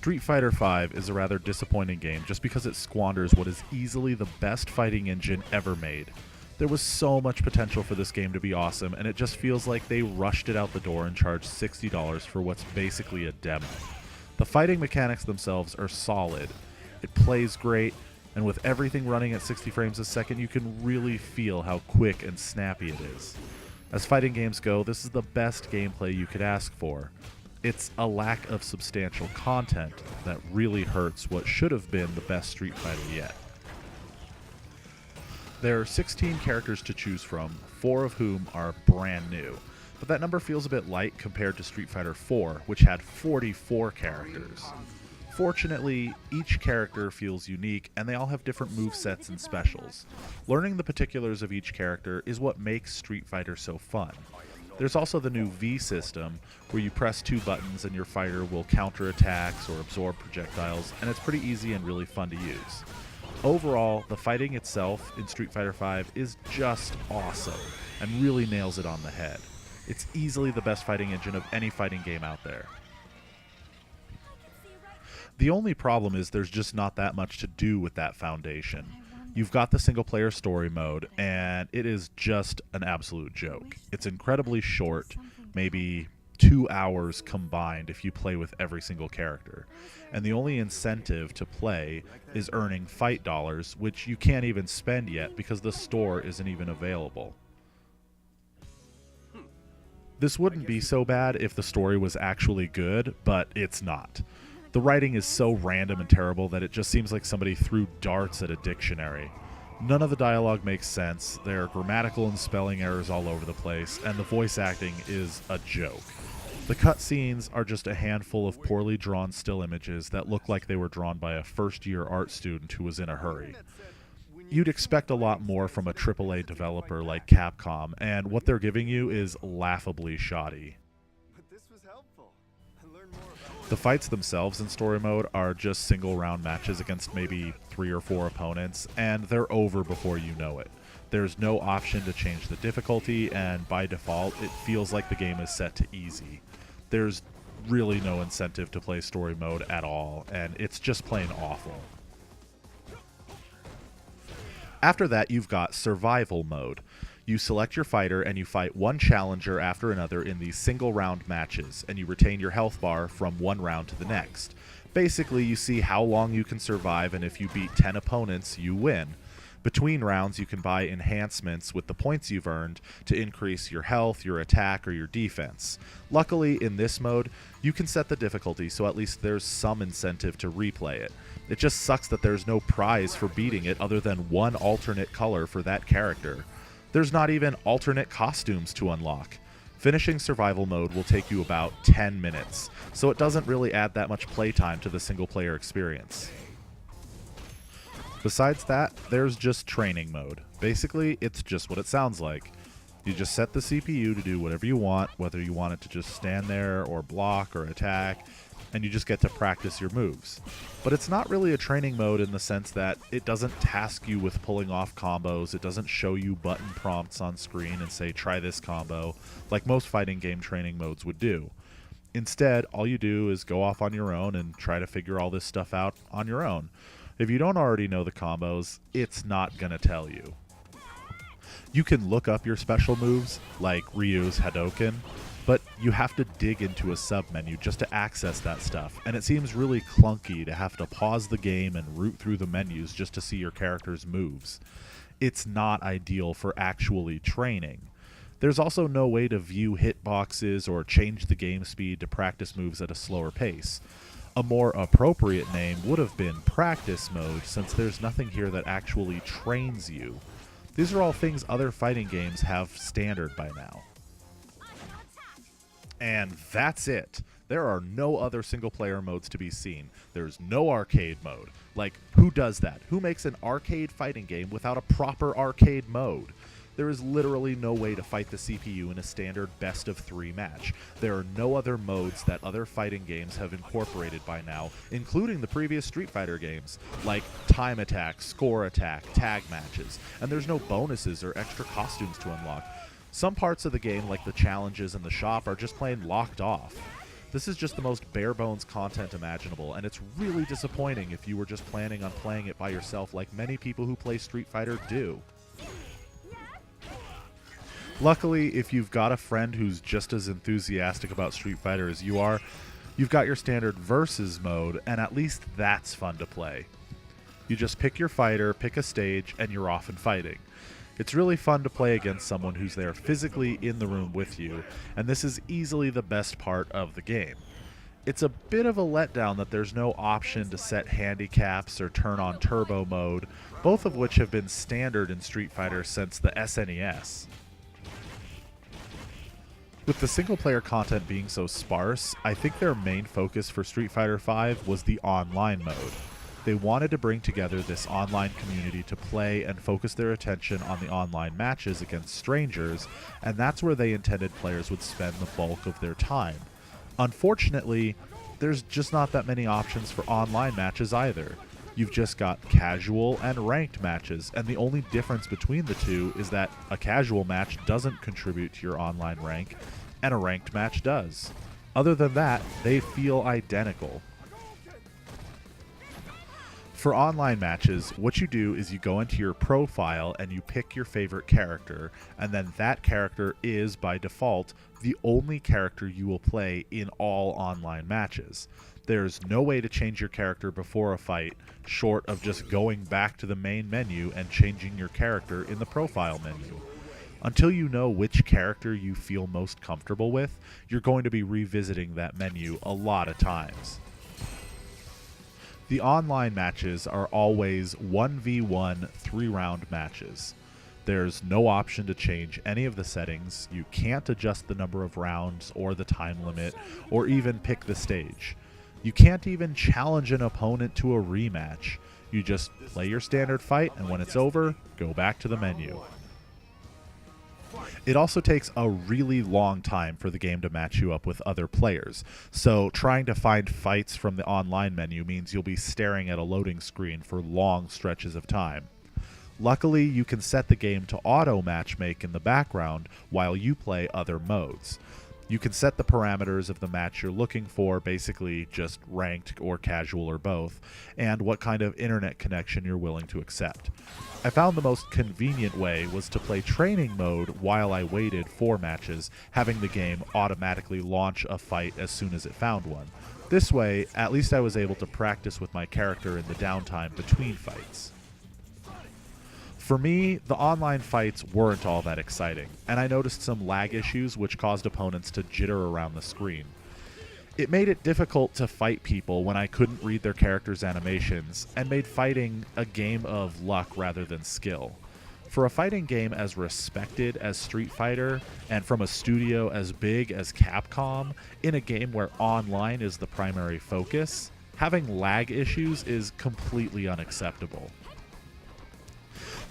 Street Fighter V is a rather disappointing game just because it squanders what is easily the best fighting engine ever made. There was so much potential for this game to be awesome, and it just feels like they rushed it out the door and charged $60 for what's basically a demo. The fighting mechanics themselves are solid, it plays great, and with everything running at 60 frames a second, you can really feel how quick and snappy it is. As fighting games go, this is the best gameplay you could ask for. It's a lack of substantial content that really hurts what should have been the best Street Fighter yet. There are 16 characters to choose from, 4 of whom are brand new, but that number feels a bit light compared to Street Fighter IV, which had 44 characters. Fortunately, each character feels unique, and they all have different movesets and specials. Learning the particulars of each character is what makes Street Fighter so fun. There's also the new V system, where you press 2 buttons and your fighter will counter attacks or absorb projectiles, and it's pretty easy and really fun to use. Overall, the fighting itself in Street Fighter V is just awesome, and really nails it on the head. It's easily the best fighting engine of any fighting game out there. The only problem is there's just not that much to do with that foundation. You've got the single-player story mode, and it is just an absolute joke. It's incredibly short, maybe 2 hours combined if you play with every single character. And the only incentive to play is earning fight dollars, which you can't even spend yet because the store isn't even available. This wouldn't be so bad if the story was actually good, but it's not. The writing is so random and terrible that it just seems like somebody threw darts at a dictionary. None of the dialogue makes sense, there are grammatical and spelling errors all over the place, and the voice acting is a joke. The cutscenes are just a handful of poorly drawn still images that look like they were drawn by a first-year art student who was in a hurry. You'd expect a lot more from a AAA developer like Capcom, and what they're giving you is laughably shoddy. The fights themselves in story mode are just single round matches against maybe 3 or 4 opponents, and they're over before you know it. There's no option to change the difficulty, and by default, it feels like the game is set to easy. There's really no incentive to play story mode at all, and it's just plain awful. After that, you've got survival mode. You select your fighter and you fight one challenger after another in these single round matches, and you retain your health bar from one round to the next. Basically, you see how long you can survive, and if you beat 10 opponents, you win. Between rounds, you can buy enhancements with the points you've earned to increase your health, your attack, or your defense. Luckily, in this mode, you can set the difficulty so at least there's some incentive to replay it. It just sucks that there's no prize for beating it other than one alternate color for that character. There's not even alternate costumes to unlock. Finishing survival mode will take you about 10 minutes, so it doesn't really add that much playtime to the single-player experience. Besides that, there's just training mode. Basically, it's just what it sounds like. You just set the CPU to do whatever you want, whether you want it to just stand there or block or attack, and you just get to practice your moves. But it's not really a training mode in the sense that it doesn't task you with pulling off combos, it doesn't show you button prompts on screen and say try this combo, like most fighting game training modes would do. Instead, all you do is go off on your own and try to figure all this stuff out on your own. If you don't already know the combos, it's not gonna tell you. You can look up your special moves, like Ryu's Hadouken, but you have to dig into a submenu just to access that stuff, and it seems really clunky to have to pause the game and root through the menus just to see your character's moves. It's not ideal for actually training. There's also no way to view hitboxes or change the game speed to practice moves at a slower pace. A more appropriate name would have been practice mode, since there's nothing here that actually trains you. These are all things other fighting games have standard by now. And that's it. There are no other single-player modes to be seen. There's no arcade mode. Like, who does that? Who makes an arcade fighting game without a proper arcade mode? There is literally no way to fight the CPU in a standard best-of-3 match. There are no other modes that other fighting games have incorporated by now, including the previous Street Fighter games, like time attack, score attack, tag matches, and there's no bonuses or extra costumes to unlock. Some parts of the game, like the challenges and the shop, are just plain locked off. This is just the most bare bones content imaginable, and it's really disappointing if you were just planning on playing it by yourself like many people who play Street Fighter do. Luckily, if you've got a friend who's just as enthusiastic about Street Fighter as you are, you've got your standard versus mode, and at least that's fun to play. You just pick your fighter, pick a stage, and you're off and fighting. It's really fun to play against someone who's there physically in the room with you, and this is easily the best part of the game. It's a bit of a letdown that there's no option to set handicaps or turn on turbo mode, both of which have been standard in Street Fighter since the SNES. With the single-player content being so sparse, I think their main focus for Street Fighter V was the online mode. They wanted to bring together this online community to play and focus their attention on the online matches against strangers, and that's where they intended players would spend the bulk of their time. Unfortunately, there's just not that many options for online matches either. You've just got casual and ranked matches, and the only difference between the two is that a casual match doesn't contribute to your online rank, and a ranked match does. Other than that, they feel identical. For online matches, what you do is you go into your profile and you pick your favorite character, and then that character is, by default, the only character you will play in all online matches. There's no way to change your character before a fight, short of just going back to the main menu and changing your character in the profile menu. Until you know which character you feel most comfortable with, you're going to be revisiting that menu a lot of times. The online matches are always 1v1 3-round matches. There's no option to change any of the settings, you can't adjust the number of rounds or the time limit, or even pick the stage. You can't even challenge an opponent to a rematch. You just play your standard fight, and when it's over, go back to the menu. It also takes a really long time for the game to match you up with other players, so trying to find fights from the online menu means you'll be staring at a loading screen for long stretches of time. Luckily, you can set the game to auto matchmake in the background while you play other modes. You can set the parameters of the match you're looking for, basically just ranked or casual or both, and what kind of internet connection you're willing to accept. I found the most convenient way was to play training mode while I waited for matches, having the game automatically launch a fight as soon as it found one. This way, at least I was able to practice with my character in the downtime between fights. For me, the online fights weren't all that exciting, and I noticed some lag issues which caused opponents to jitter around the screen. It made it difficult to fight people when I couldn't read their characters' animations, and made fighting a game of luck rather than skill. For a fighting game as respected as Street Fighter, and from a studio as big as Capcom, in a game where online is the primary focus, having lag issues is completely unacceptable.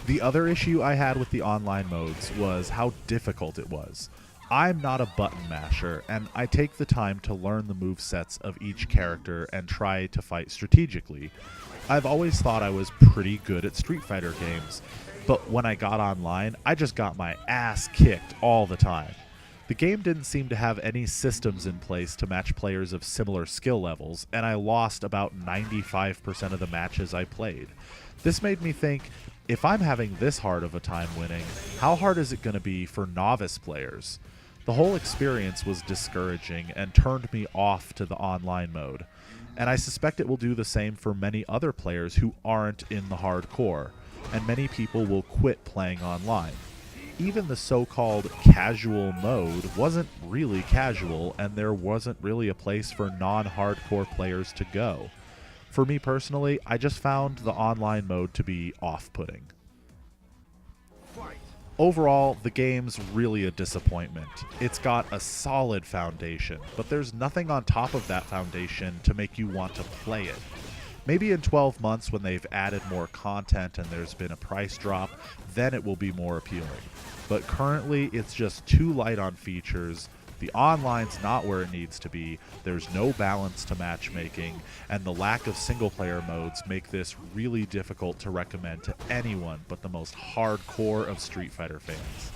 The other issue I had with the online modes was how difficult it was. I'm not a button masher, and I take the time to learn the movesets of each character and try to fight strategically. I've always thought I was pretty good at Street Fighter games, but when I got online, I just got my ass kicked all the time. The game didn't seem to have any systems in place to match players of similar skill levels, and I lost about 95% of the matches I played. This made me think, if I'm having this hard of a time winning, how hard is it going to be for novice players? The whole experience was discouraging and turned me off to the online mode, and I suspect it will do the same for many other players who aren't in the hardcore, and many people will quit playing online. Even the so-called casual mode wasn't really casual, and there wasn't really a place for non-hardcore players to go. For me personally, I just found the online mode to be off-putting. Overall, the game's really a disappointment. It's got a solid foundation, but there's nothing on top of that foundation to make you want to play it. Maybe in 12 months when they've added more content and there's been a price drop, then it will be more appealing. But currently, it's just too light on features, the online's not where it needs to be, there's no balance to matchmaking, and the lack of single-player modes make this really difficult to recommend to anyone but the most hardcore of Street Fighter fans.